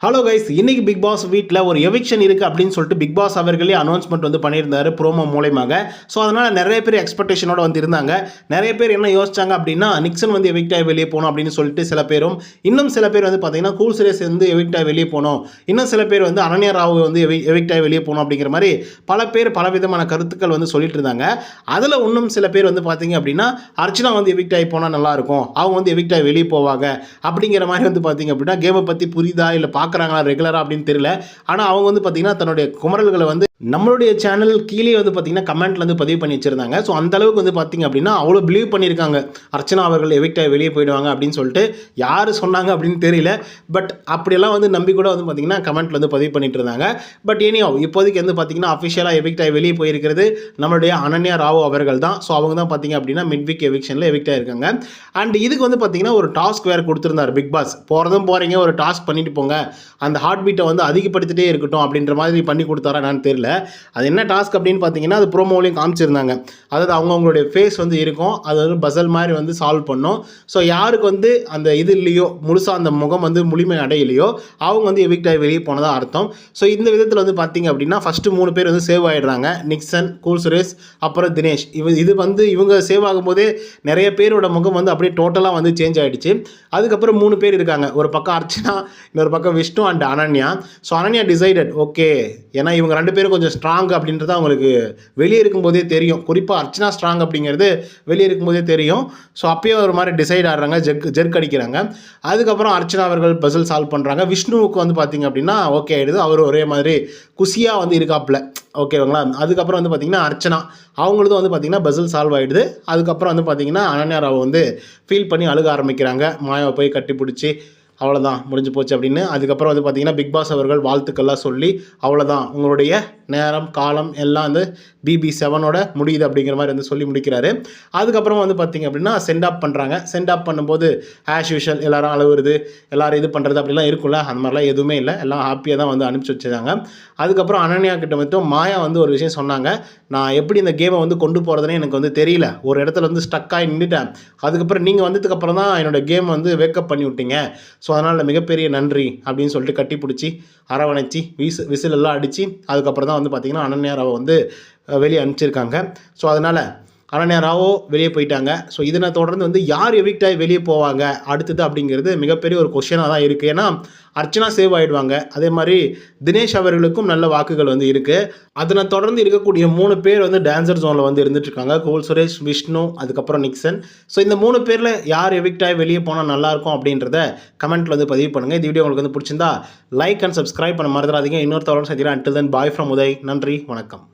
Hello guys, இன்னைக்கு big pass வீட்டில் ஒரு எவிக்ஷன் இருக்குது அப்படின்னு சொல்லிட்டு பிக் பாஸ் அவர்களே அனௌன்ஸ்மெண்ட் வந்து பண்ணியிருந்தாரு ப்ரோமோ மூலமாக. ஸோ அதனால் நிறைய பேர் எக்ஸ்பெக்டேஷனோட வந்து இருந்தாங்க. நிறைய பேர் என்ன யோசிச்சாங்க அப்படின்னா, நிக்சன் வந்து எவிக்ட் ஆகி வெளியே போகணும் அப்படின்னு சொல்லிட்டு சில பேரும், இன்னும் சில பேர் வந்து பார்த்தீங்கன்னா கூல் சுரேஷ் வந்து எவிக்ட் ஆகி வெளியே போகணும், இன்னும் சில பேர் வந்து அனன்யா ராவ் வந்து எவிக்ட் ஆகி வெளியே போகணும் அப்படிங்கிற மாதிரி பல பேர் பலவிதமான கருத்துக்கள் வந்து சொல்லிட்டு இருந்தாங்க. அதில் இன்னும் சில பேர் வந்து பார்த்தீங்க அப்படின்னா, அர்ச்சனா வந்து எவிக்ட் ஆகி போனால் நல்லாயிருக்கும், அவங்க வந்து எவிக்ட் ஆகி வெளியே போவாங்க அப்படிங்கிற மாதிரி வந்து பார்த்தீங்க அப்படின்னா, கேமை பற்றி புரியுதா இல்லை பார்க்குறாங்களா ரெகுலராக அப்படின்னு தெரியல. ஆனால் அவங்க வந்து பார்த்தீங்கன்னா தன்னுடைய குமரல்களை வந்து நம்மளுடைய சேனல் கீழே வந்து பார்த்தீங்கன்னா கமெண்ட்ல வந்து பதிவு பண்ணி வச்சிருந்தாங்க. ஸோ அந்த அளவுக்கு வந்து பார்த்தீங்க அப்படின்னா அவ்வளோ பிலீவ் பண்ணியிருக்காங்க அர்ச்சனா அவர்கள் எவிக்ட் ஆகி வெளியே போயிடுவாங்க அப்படின்னு சொல்லிட்டு. யார் சொன்னாங்க அப்படின்னு தெரியல, பட் அப்படியெல்லாம் வந்து நம்பி கூட வந்து பார்த்தீங்கன்னா கமெண்ட்ல வந்து பதிவு பண்ணிட்டு இருந்தாங்க. பட் எனியோ இப்போதைக்கு வந்து பார்த்தீங்கன்னா அஃபிஷியலாக எவிக்ட் ஆகி வெளியே போயிருக்கிறது நம்மளுடைய அனன்யா ராவ் அவர்கள் தான். ஸோ அவங்க தான் பார்த்தீங்க அப்படின்னா மிட்வீக் எவிக்ஷனில் எவிக்ட் ஆகிருக்காங்க. அண்ட் இதுக்கு வந்து பார்த்தீங்கன்னா ஒரு டாஸ்க் வேறு கொடுத்துருந்தார் பிக் பாஸ். போகிறதும் போகிறீங்க, ஒரு டாஸ்க் பண்ணிட்டு போங்க, அந்த ஹார்ட் பீட்டை வந்து அதிகப்படுத்திட்டே இருக்கட்டும் அப்படின்ற மாதிரி பண்ணி கொடுத்தாரா என்னன்னு தெரியல. அது என்ன டாஸ்க் அப்படின்னு பார்த்தீங்கன்னா, அது ப்ரோமோலையும் காமிச்சிருந்தாங்க. அதாவது அவங்களுடைய ஃபேஸ் வந்து இருக்கும், அது வந்து பசல் மாதிரி வந்து சால்வ் பண்ணும். ஸோ யாருக்கு வந்து அந்த இது இல்லையோ, முழுசாக அந்த முகம் வந்து முழுமை அடையிலையோ, அவங்க வந்து எவிக்ட் ஆகி வெளியே போனதாக அர்த்தம். ஸோ இந்த விதத்தில் வந்து பார்த்தீங்க அப்படின்னா ஃபஸ்ட்டு 3 பேர் வந்து சேவ் ஆகிடுறாங்க. நிக்சன், கூல் சுரேஷ், அப்புறம் தினேஷ். இது வந்து இவங்க சேவ் ஆகும்போதே நிறைய பேரோட முகம் வந்து அப்படியே டோட்டலாக வந்து சேஞ்ச் ஆகிடுச்சு. அதுக்கப்புறம் 3 பேர் இருக்காங்க. ஒரு பக்கம் அர்ச்சனா, இன்னொரு பக்கம் Vishnu and Ananya. So Ananya decided okay, ஏன்னா இவங்க 2 பேரும் கொஞ்சம் ஸ்ட்ராங் அப்படின்றது அவங்களுக்கு வெளியே இருக்கும்போதே தெரியும். குறிப்பாக அர்ச்சனா ஸ்ட்ராங் அப்படிங்கிறது வெளியே இருக்கும்போதே தெரியும். ஸோ அப்பயே ஒரு மாதிரி டிசைட் ஆடுறாங்க, ஜெர்க் அடிக்கிறாங்க. அதுக்கப்புறம் அர்ச்சனா அவர்கள் பசில் சால்வ் பண்ணுறாங்க. விஷ்ணுவுக்கு வந்து பார்த்திங்க அப்படின்னா ஓகே ஆகிடுது, அவர் ஒரே மாதிரி குஷியாக வந்து இருக்காப்புல, ஓகேங்களா. அதுக்கப்புறம் வந்து பார்த்திங்கன்னா அர்ச்சனா அவங்களும் வந்து பார்த்திங்கன்னா பசில் சால்வ் ஆகிடுது. அதுக்கப்புறம் வந்து பார்த்திங்கன்னா அனன்யா ராவ் வந்து ஃபீல் பண்ணி அழுக ஆரம்பிக்கிறாங்க. மாயாவை போய் கட்டி பிடிச்சி அவ்வளோதான் முடிஞ்சு போச்சு அப்படின்னு. அதுக்கப்புறம் வந்து பார்த்திங்கன்னா பிக் பாஸ் அவர்கள் வாழ்த்துக்கள்லாம் சொல்லி அவ்வளோதான் உங்களுடைய நேரம் காலம் எல்லாம் வந்து BB7ஓட முடியுது அப்படிங்கிற மாதிரி வந்து சொல்லி முடிக்கிறாரு. அதுக்கப்புறம் வந்து பார்த்திங்க அப்படின்னா சென்ட் ஆஃப் பண்ணுறாங்க. சென்ட் ஆஃப் பண்ணும்போது ஆஸ் யூஷுவல் எல்லோரும் அழுவுறது, எல்லோரும் இது பண்ணுறது அப்படிலாம் இருக்குல்ல, அந்த மாதிரிலாம் எதுவுமே இல்லை, எல்லாம் ஹாப்பியாக தான் வந்து அனுப்பிச்சி வச்சுருந்தாங்க. அதுக்கப்புறம் அனன்யா கிட்ட மட்டும் மாயா வந்து ஒரு விஷயம் சொன்னாங்க, நான் எப்படி இந்த கேமை வந்து கொண்டு போகிறதுனே எனக்கு வந்து தெரியல, ஒரு இடத்துல வந்து ஸ்டக்காகி நின்றுட்டேன், அதுக்கப்புறம் நீங்கள் வந்ததுக்கப்புறம் தான் என்னோடய கேம் வந்து வேக்கப் பண்ணி விட்டீங்க, ஸோ அதனால் மிகப்பெரிய நன்றி அப்படின்னு சொல்லிட்டு கட்டி பிடிச்சி அரவணைச்சி விசில் எல்லாம் அடித்து அதுக்கப்புறம் தான் வந்து பார்த்திங்கன்னா அனன்யா ராவை வந்து வெளியே அனுப்பிச்சிருக்காங்க. ஸோ அதனால் அனன்யா ராவோ வெளியே போயிட்டாங்க. ஸோ இதனை தொடர்ந்து வந்து யார் எவிக்ட் ஆகி வெளியே போவாங்க அடுத்தது அப்படிங்கிறது மிகப்பெரிய ஒரு கொஷனாக தான் இருக்குது. ஏன்னா அர்ச்சனா சேவ் ஆகிடுவாங்க, அதே மாதிரி தினேஷ் அவர்களுக்கும் நல்ல வாக்குகள் வந்து இருக்குது. அதனை தொடர்ந்து இருக்கக்கூடிய 3 பேர் வந்து டான்சர் ஜோனில் வந்து இருந்துகிட்ருக்காங்க. கூல் சுரேஷ், விஷ்ணு, அதுக்கப்புறம் நிக்சன். ஸோ இந்த 3 பேரில் யார் எவிக்ட் ஆகி வெளியே போனால் நல்லாயிருக்கும் அப்படின்றத கமெண்ட்டில் வந்து பதிவு பண்ணுங்கள். இந்த வீடியோ உங்களுக்கு வந்து பிடிச்சிருந்தா லைக் அண்ட் சப்ஸ்கிரைப் பண்ண மறந்துடாதீங்க. இன்னொரு தகவலும் சந்திக்கிறேன். Until then bye from Uday. நன்றி, வணக்கம்.